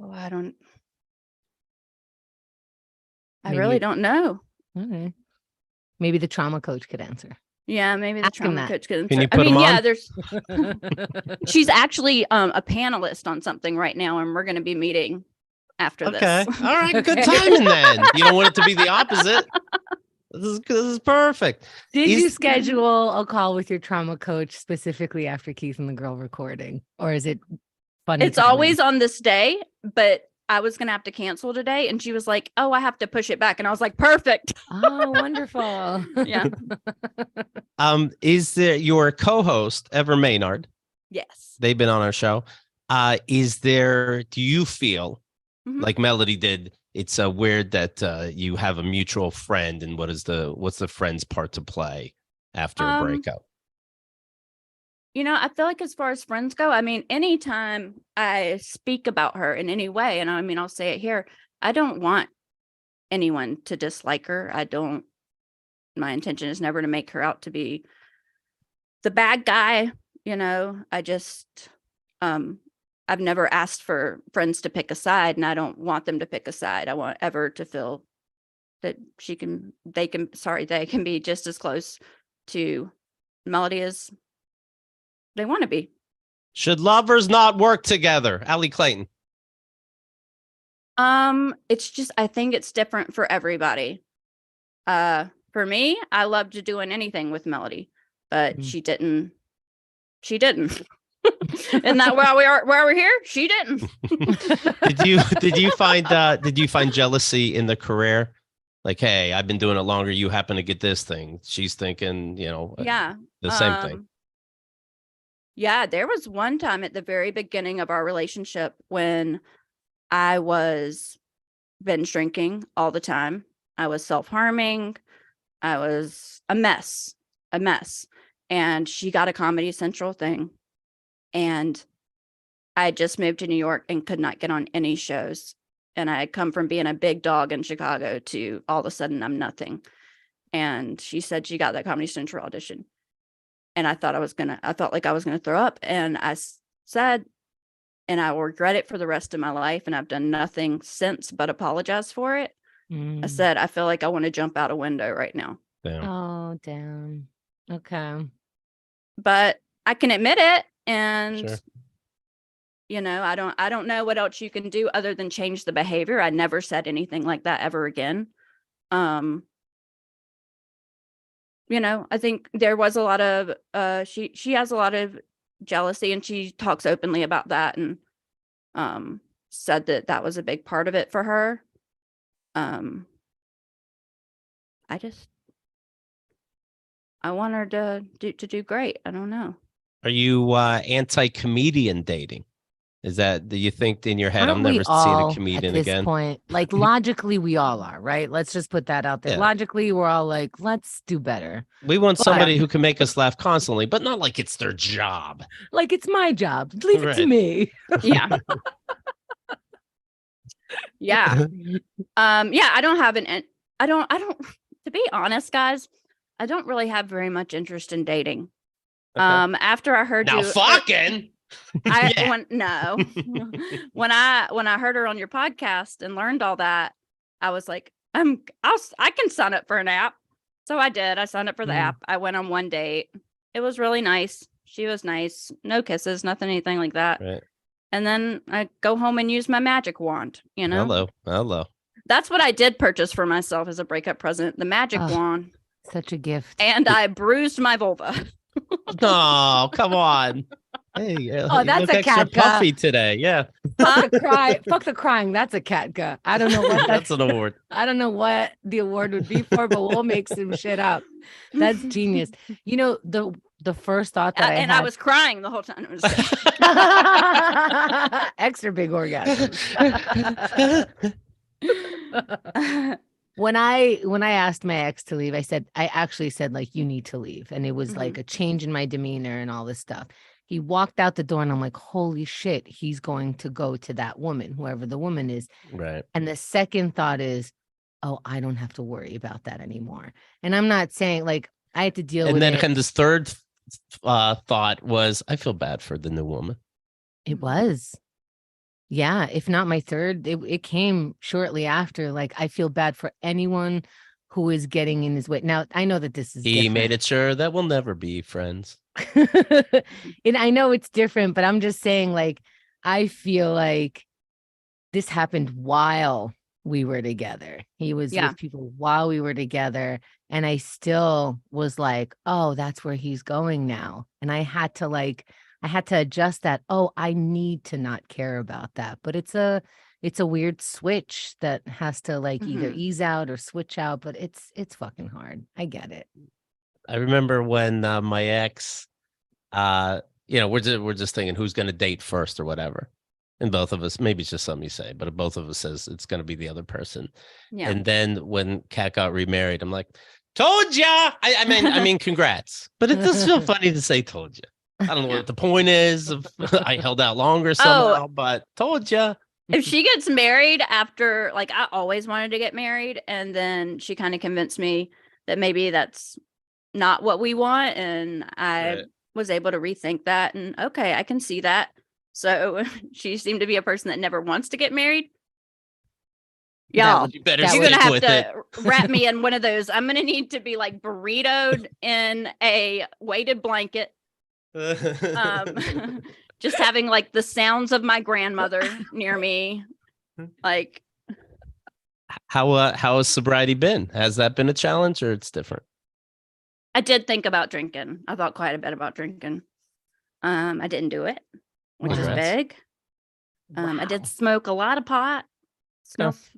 I really don't know. Okay. Maybe the trauma coach could answer. Yeah, maybe the Ask him trauma that. coach could Can you answer. put him on? There's she's actually a panelist on something right now, and we're going to be meeting after Okay. this. All right. Good timing then. You don't want it to be the opposite. This is perfect. Did you schedule a call with your trauma coach specifically after Keith and the girl recording? Or is it funny? It's always on this day, but I was going to have to cancel today. And she was like, oh, I have to push it back. And I was like, perfect. Oh, wonderful. Yeah. Is there your co-host, Ever Maynard? Yes. They've been on our show. Do you feel like Melody did? It's weird that you have a mutual friend, and what's the friend's part to play after a breakup? I feel like as far as friends go, I mean, anytime I speak about her in any way, and I mean, I'll say it here, I don't want anyone to dislike her. My intention is never to make her out to be the bad guy. I just, I've never asked for friends to pick a side, and I don't want them to pick a side. I want Ever to feel that they can be just as close to Melody as they want to be. Should lovers not work together? Allie Clayton. It's just, I think it's different for everybody. For me, I loved doing anything with Melody, but she didn't. And that where we're here, she didn't. Did you find jealousy in the career? Like, hey, I've been doing it longer. You happen to get this thing. She's thinking, yeah, the same thing. Yeah, there was one time at the very beginning of our relationship when I was binge drinking all the time. I was self-harming. I was a mess. And she got a Comedy Central thing. And I just moved to New York and could not get on any shows. And I had come from being a big dog in Chicago to all of a sudden I'm nothing. And she said she got that Comedy Central audition. And I felt like I was going to throw up. And I said, and I will regret it for the rest of my life. And I've done nothing since but apologize for it. I said, I feel like I want to jump out a window right now. Damn. Oh, damn. Okay. But I can admit it. And, Sure. I don't know what else you can do other than change the behavior. I never said anything like that ever again. I think there was a lot of she has a lot of jealousy, and she talks openly about that, and said that was a big part of it for her. I want her to do great. I don't know. Are you anti-comedian dating? Do you think in your head, Aren't I'm never we seeing all a comedian at this again? point? Like logically, we all are, right? Let's just put that out there. Yeah. Logically, we're all like, let's do better. We want somebody who can make us laugh constantly, but not like it's their job. Like it's my job. Leave it to Right. me. Yeah. Yeah. I don't have I don't, to be honest, guys, I don't really have very much interest in dating. Okay. After I heard Now you, fucking. Yeah. when I heard her on your podcast and learned all that, I was like, I can sign up for an app. So I did. I signed up for the app. I went on one date. It was really nice. She was nice. No kisses, nothing, anything like that. Right. And then I go home and use my magic wand, Hello. That's what I did purchase for myself as a breakup present, the magic wand. Such a gift. And I bruised my vulva. Oh, come on. Hey, Oh, you that's look a extra cat, puffy today. Yeah, Fuck the cry. Fuck the crying. That's a Katka. I don't know what that's an award. I don't know what the award would be for, but we'll make some shit up. That's genius. You know, the first thought that I I was crying the whole time. It was had extra big orgasm. When I asked my ex to leave, I actually said like, you need to leave. And it was like a change in my demeanor and all this stuff. He walked out the door and I'm like, holy shit, he's going to go to that woman, whoever the woman is. Right. And the second thought is, oh, I don't have to worry about that anymore. And I'm not saying like I had to deal with it. And then this third thought was, I feel bad for the new woman. It was. Yeah. If not my third, it came shortly after. Like, I feel bad for anyone who is getting in his way. Now, I know that this is He different. made it sure that we'll never be friends. And I know it's different, but I'm just saying, like, I feel like this happened while we were together. He was with people while we were together. And I still was like, oh, that's where he's going now. And I had to adjust that. Oh, I need to not care about that. But it's a weird switch that has to like either ease out or switch out. But it's fucking hard. I get it. I remember when my ex, we're just thinking who's going to date first or whatever. And both of us, maybe it's just something you say, but both of us says it's going to be the other person. Yeah. And then when Kat got remarried, I'm like, told ya. I mean, congrats. But it does feel funny to say told ya. I don't know what the point is. I held out longer somehow, but told ya. If she gets married after, like, I always wanted to get married. And then she kind of convinced me that maybe that's not what we want. And I was able to rethink that. And okay, I can see that. So she seemed to be a person that never wants to get married. Y'all, you're going to have to wrap me in one of those. I'm going to need to be like burritoed in a weighted blanket. Just having like the sounds of my grandmother near me. Like, how has sobriety been? Has that been a challenge or it's different? I did think about drinking. I thought quite a bit about drinking. I didn't do it, which is big. I did smoke a lot of pot stuff.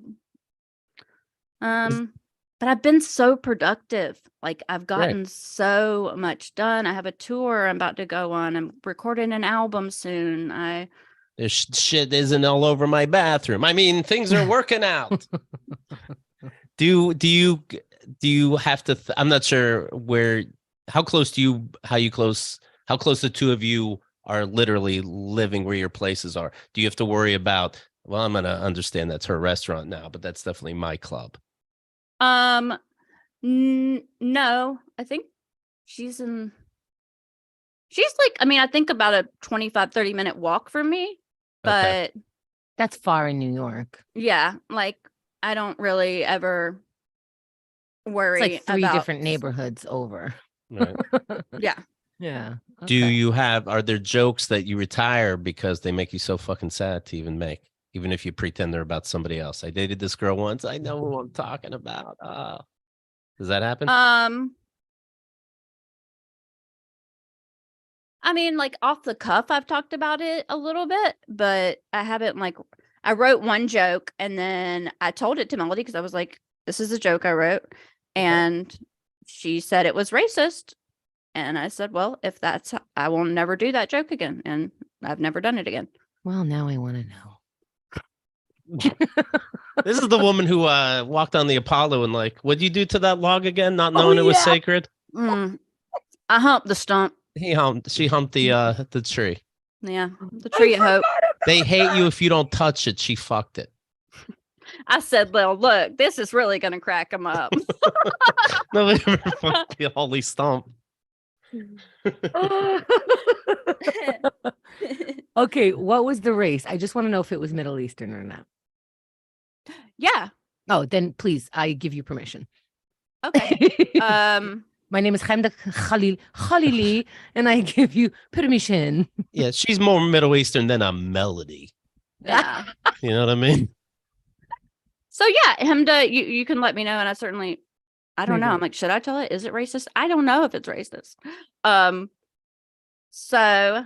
But I've been so productive. Like, I've gotten so much done. I have a tour I'm about to go on. I'm recording an album soon. This shit isn't all over my bathroom. I mean, things are working out. Do you have to? I'm not sure how close the two of you are literally living where your places are. Do you have to worry about? Well, I'm gonna understand that's her restaurant now, but that's definitely my club. No, I think she's like, I mean, I think about a 25-30 minute walk from me, but that's far in New York. Yeah. Like, I don't really ever worry. It's like 3 different neighborhoods over. Right. Yeah. Yeah. Okay. Are there jokes that you retire because they make you so fucking sad to even make? Even if you pretend they're about somebody else. I dated this girl once. I know who I'm talking about. Does that happen? I mean, like, off the cuff, I've talked about it a little bit, but I haven't, like, I wrote one joke and then I told it to Melody because I was like, this is a joke I wrote. And she said it was racist. And I said, well, if that's, I will never do that joke again. And I've never done it again. Well, now I want to know. This is the woman who walked on the Apollo and like, what'd you do to that log again? Not knowing it was sacred. I humped the stump. She humped the tree. Yeah, the tree of hope. They hate you if you don't touch it. She fucked it. I said, well, look, this is really gonna crack them up. Nobody ever fucked the holy stump. Okay, what was the race? I just want to know if it was Middle Eastern or not. Yeah. Oh, then please, I give you permission. Okay. My name is Hamda Khalili, and I give you permission. Yeah, she's more Middle Eastern than a Melody. Yeah. You know what I mean? So yeah, Hamda, you can let me know, and I certainly I don't know. I'm like, should I tell it? Is it racist? I don't know if it's racist. So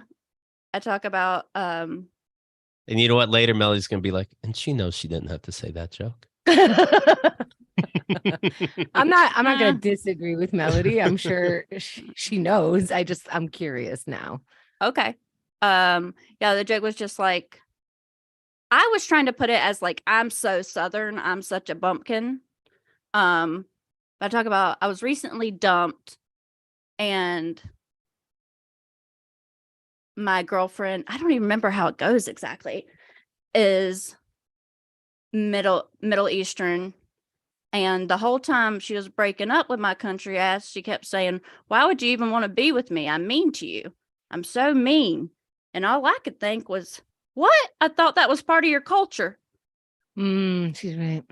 I talk about And you know what? Later, Melly's gonna be like, and she knows she didn't have to say that joke. I'm not gonna disagree with Melody. I'm sure she knows. I'm curious now. okay. Yeah, the joke was just like, I was trying to put it as like, I'm so Southern, I'm such a bumpkin. I talk about I was recently dumped and my girlfriend, I don't even remember how it goes exactly, is Middle Eastern. And the whole time she was breaking up with my country ass, she kept saying, why would you even want to be with me? I'm mean to you. I'm so mean. And all I could think was, what? I thought that was part of your culture. She's right.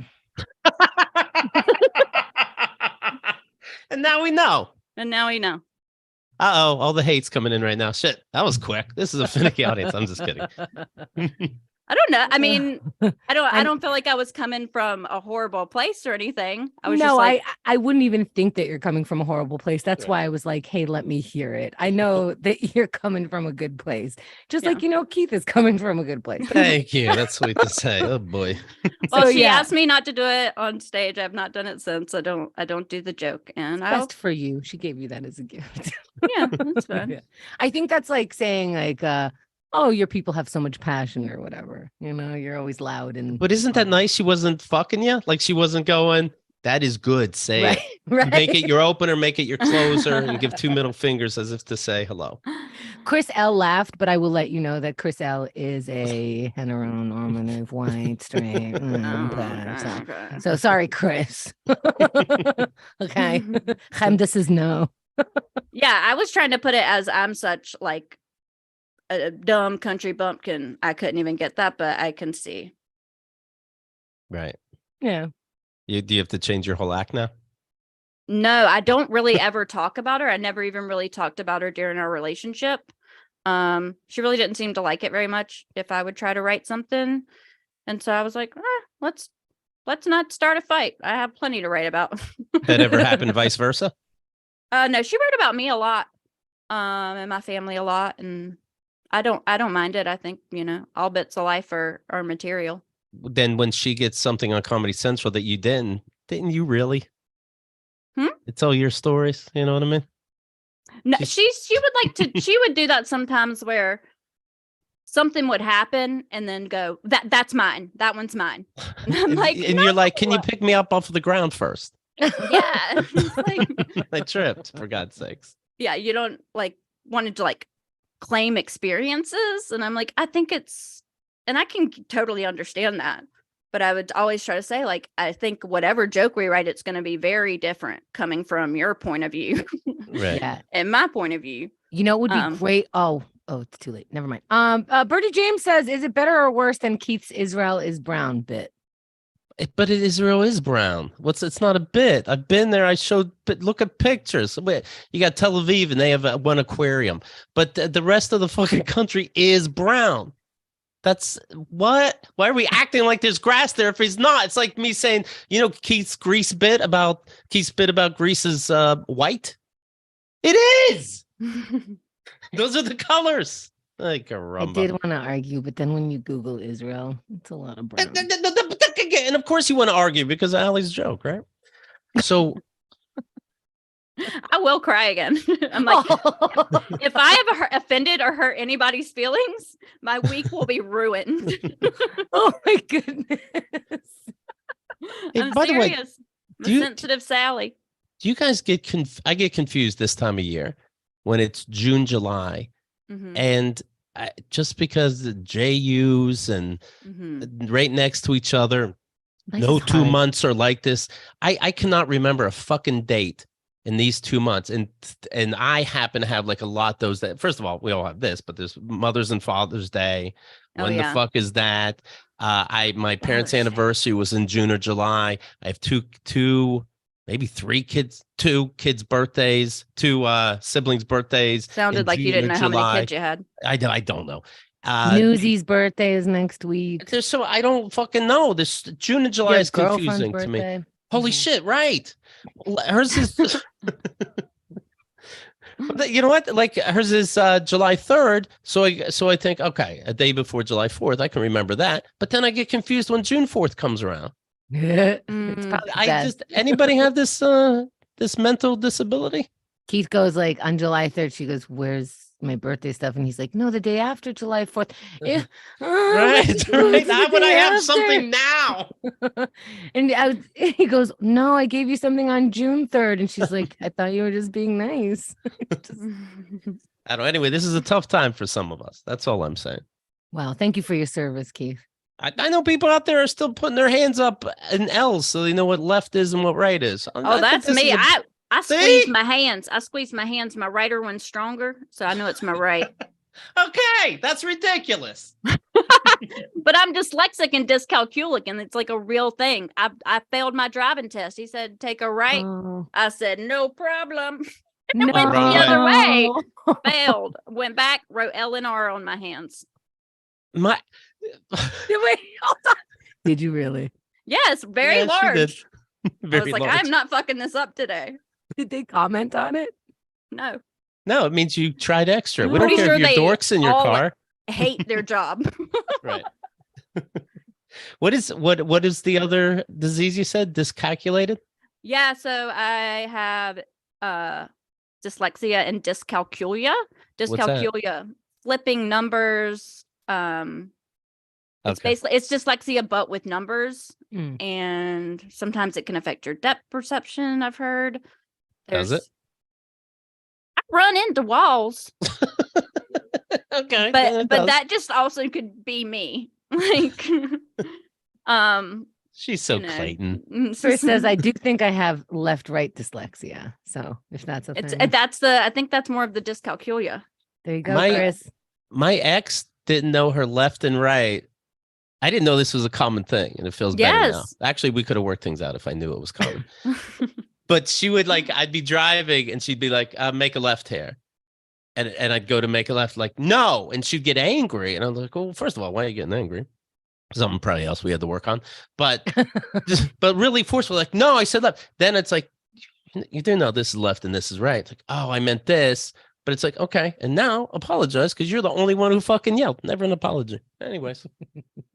And now we know. And now we know. Uh-oh, all the hate's coming in right now. Shit, that was quick. This is a finicky audience. I'm just kidding. I don't know. I mean, I don't feel like I was coming from a horrible place or anything. I was just like, I wouldn't even think that you're coming from a horrible place. That's why I was like, hey, let me hear it. I know that you're coming from a good place. Just like, Keith is coming from a good place. Thank you. That's sweet to say. Oh boy. Well, she asked me not to do it on stage. I've not done it since. I don't do the joke. And it's best for you. She gave you that as a gift. Yeah, that's fine. Yeah. I think that's like saying like, oh, your people have so much passion or whatever. You're always loud and. But isn't that nice? She wasn't fucking you. Like she wasn't going. That is good. Say it. Right. Make it your opener. Make it your closer, and give 2 middle fingers as if to say hello. Chris L laughed, but I will let you know that Chris L is a heteronormative white straight. Okay. So sorry, Chris. Okay, this is no. Yeah, I was trying to put it as I'm such like a dumb country bumpkin. I couldn't even get that, but I can see. Right. Yeah. Do you have to change your whole act now? No, I don't really ever talk about her. I never even really talked about her during our relationship. She really didn't seem to like it very much if I would try to write something. And so I was like, let's not start a fight. I have plenty to write about. That ever happened vice versa? No, she wrote about me a lot. And my family a lot. And I don't mind it. I think, all bits of life are material. Then when she gets something on Comedy Central that you didn't you really? It's all your stories. You know what I mean? No, she would like to. She would do that sometimes where something would happen and then go, that's mine. That one's mine. And I'm like, and you're like, can you pick me up off of the ground first? Yeah. Like, I tripped, for God's sakes. Yeah, you don't wanted to claim experiences, and I'm like, I think it's, and I can totally understand that. But I would always try to say, I think whatever joke we write, it's going to be very different coming from your point of view. Right. Yeah. And my point of view. It would be great. Oh, it's too late. Never mind. Bertie James says, is it better or worse than Keith's Israel is brown bit? But Israel is brown. It's not a bit. I've been there. I showed, but look at pictures. You got Tel Aviv and they have one aquarium, but the rest of the fucking country is brown. That's what? Why are we acting like there's grass there if it's not? It's like me saying, Keith's bit about Greece's white. It is. Those are the colors. Like a rumba. I did want to argue, but then when you Google Israel, it's a lot of brown. And of course you want to argue because of Allie's joke, right? So I will cry again. I'm like, if I have offended or hurt anybody's feelings, my week will be ruined. Oh my goodness. I'm by serious. The way, sensitive Sally. Do you guys I get confused this time of year when it's June, July, and just because the JUs and right next to each other, no 2 months are like this. I cannot remember a fucking date in these 2 months. And I happen to have a lot those that, first of all, we all have this, but there's Mother's and Father's Day. When the fuck is that? My parents' anniversary was in June or July. I have two, maybe three kids, two kids' birthdays, two siblings' birthdays. Sounded like you didn't know how many kids you had. I don't know. Newsy's birthday is next week. I don't fucking know. This June and July is confusing to me. Holy Mhm. shit! Right. Hers is. You know what? Like hers is July 3rd. So I think, okay, a day before July 4th, I can remember that. But then I get confused when June 4th comes around. It's Mm. probably the I best. just anybody have this this mental disability? Keith goes like on July 3rd. She goes, "Where's my birthday stuff?" And he's like, "No, the day after July 4th." Right, Let's go right. to the How would I day have after. something now? And he goes, "No, I gave you something on June 3rd." And she's like, "I thought you were just being nice." I don't know. Anyway, this is a tough time for some of us. That's all I'm saying. Wow, thank you for your service, Keith. I know people out there are still putting their hands up in L's so they know what left is and what right is. I Oh, think that's this me. is a- I See? squeeze my hands. I squeeze my hands. My righter one's stronger, so I know it's my right. Okay, that's ridiculous. But I'm dyslexic and dyscalculic, and it's like a real thing. I failed my driving test. He said, take a right. Oh, I said, no problem. no. went the other way. way. Failed. Went back, wrote L and R on my hands. My Wait, hold on. Did you really? Yes, very Yeah, she did. large. I Very was like, large. I'm not fucking this up today. Did they comment on it? No. No, it means you tried extra. We Pretty don't care sure if you're they dorks in your all- car. Hate their job. Right. What is the other disease you said? Dyscalculated? Yeah, so I have dyslexia and dyscalculia. What's that? Dyscalculia, flipping numbers. It's Okay. basically it's dyslexia but with numbers, Mm. and sometimes it can affect your depth perception. I've heard. Does it? I run into walls, Okay. but that just also could be me. Like, she's so you know, Clayton. Chris says, "I do think I have left-right dyslexia." So if that's a it's thing, I think that's more of the dyscalculia. there you go, My- Chris. My ex didn't know her left and right. I didn't know this was a common thing, and it feels better now. Yes. Actually, we could have worked things out if I knew it was common. But she would I'd be driving and she'd be like, make a left here. And I'd go to make a left, like, no. And she'd get angry. And I'm like, well, first of all, why are you getting angry? Something probably else we had to work on. But but really forceful, like, no, I said left. Then it's like, you do know this is left and this is right. It's like, oh, I meant this. But it's like, okay. And now apologize because you're the only one who fucking yelled. Never an apology. Anyways,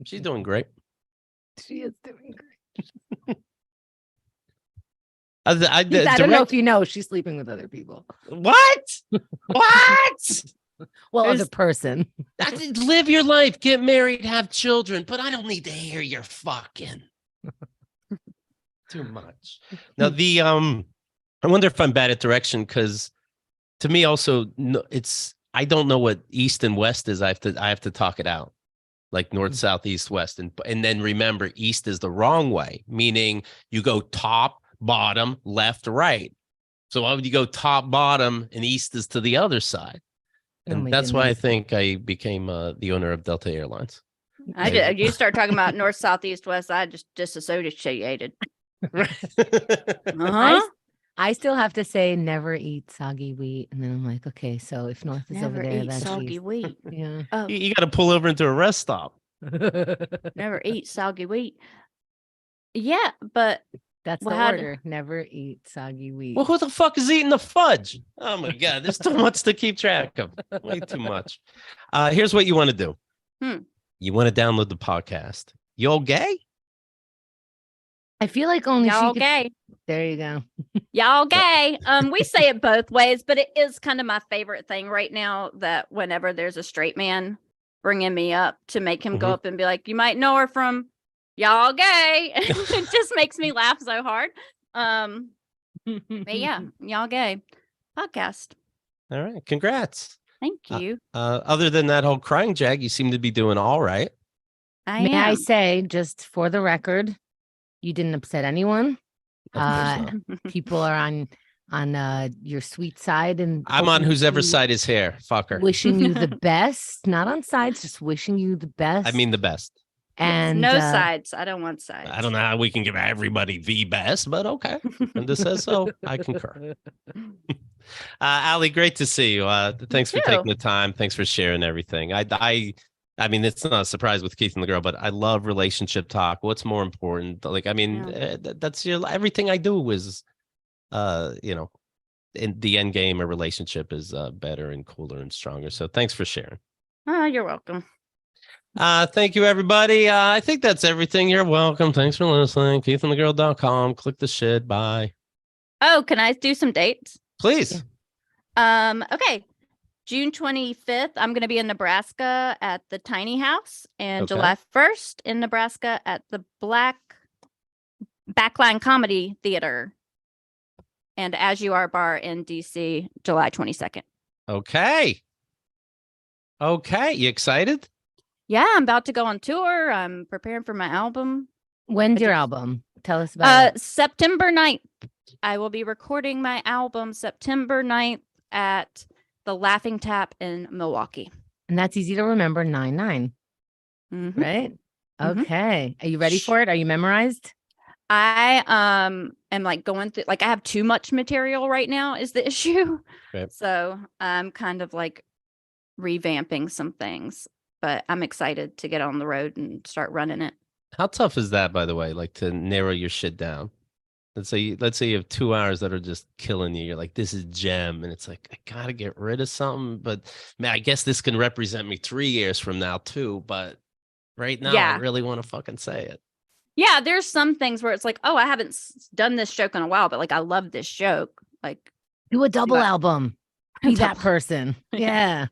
she's doing great. She is doing great. I I don't know if you know, she's sleeping with other people. What? What? Well, There's- other person. Live your life, get married, have children, but I don't need to hear your fucking. Too much. Now I wonder if I'm bad at direction because to me also I don't know what east and west is. I have to talk it out. Like north, south, east, west, and then remember east is the wrong way, meaning you go top, bottom, left, right. So why would you go top, bottom, and east is to the other side? Oh And my that's why I goodness. think I became the owner of Delta Airlines. You start talking about north, south, east, west. I just disassociated. Uh-huh. I still have to say never eat soggy wheat. And then I'm like, okay, so if north is over Never there, eat that's soggy east. wheat. Yeah. Oh, You got to pull over into a rest stop. never eat soggy wheat. Yeah, but That's Well, the how order. Never eat soggy wheat. Well, who the fuck is eating the fudge? Oh my God, there's too much to keep track of. Way too much. Here's what you want to do. You want to download the podcast. You all gay? I feel like only y'all she could. gay. There you go. Y'all gay. We say it both ways, but it is kind of my favorite thing right now that whenever there's a straight man bringing me up to make him go Mhm. up and be like, you might know her from y'all gay. It just makes me laugh so hard. But yeah, y'all gay podcast. All right. Congrats. Thank you. Other than that whole crying jag, you seem to be doing all right. May I am. say, just for the record, you didn't upset anyone. Of course not. People are on your sweet side, and I'm on hoping whose ever to- side is hair. Fucker. wishing you the best, not on sides, just wishing you the best. I mean the best. and no uh, sides. I don't want sides. I don't know how we can give everybody the best, but okay. And this says so. I concur. Allie, great to see you. Thanks for too. taking the time. Thanks for sharing everything. I I mean, it's not a surprise with Keith and the girl, but I love relationship talk. What's more important? Like, I mean, that's everything I do is, in the end game, a relationship is better and cooler and stronger. So thanks for sharing. Oh, you're welcome. Thank you, everybody. I think that's everything. You're welcome. Thanks for listening. KeithandTheGirl.com. Click the shit. Bye. Oh, can I do some dates? Please. Okay. June 25th, I'm going to be in Nebraska at the Tiny House, and July 1st in Nebraska at the Backline Comedy Theater, and As You Are Bar in DC, July 22nd. Okay. You excited? Yeah, I'm about to go on tour. I'm preparing for my album. When's your album? Tell us about it. September 9th. I will be recording my album September 9th at the Laughing Tap in Milwaukee. And that's easy to remember, 9/9. Right? Okay. Are you ready for it? Are you memorized? I am like going through, like I have too much material right now is the issue. Right. So I'm kind of like revamping some things, but I'm excited to get on the road and start running it. How tough is that, by the way, like to narrow your shit down? Let's say you have 2 hours that are just killing you. You're like, this is gem. And it's like, I got to get rid of something. But man, I guess this can represent me 3 years from now too. But right now, I really want to fucking say it. Yeah, there's some things where it's like, oh, I haven't done this joke in a while, but like, I love this joke. Like, do a double album. Be that person. Yeah.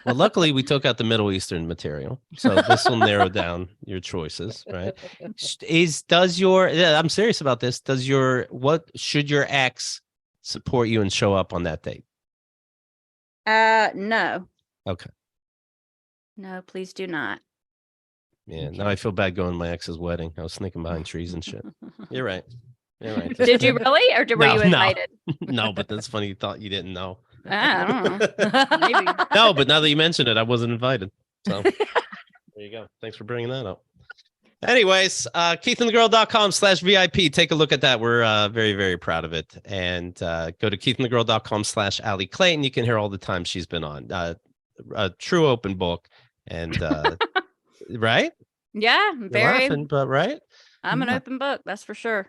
Well, luckily we took out the Middle Eastern material, so this will narrow down your choices, right? I'm serious about this. What should your ex support you and show up on that date? No. Okay. No, please do not. Yeah. Now I feel bad going to my ex's wedding. I was sneaking behind trees and shit. You're right. Did you really, or were you invited? No, but that's funny. You thought you didn't know. I don't know. Maybe. No, but now that you mentioned it, I wasn't invited. So there you go. Thanks for bringing that up. Anyways, KeithandTheGirl.com/VIP. Take a look at that. We're very, very proud of it. And go to KeithandTheGirl.com/Allie Clayton. You can hear all the time she's been on. A true open book. And right? Yeah, You're very. laughing, but right? I'm an open book, that's for sure.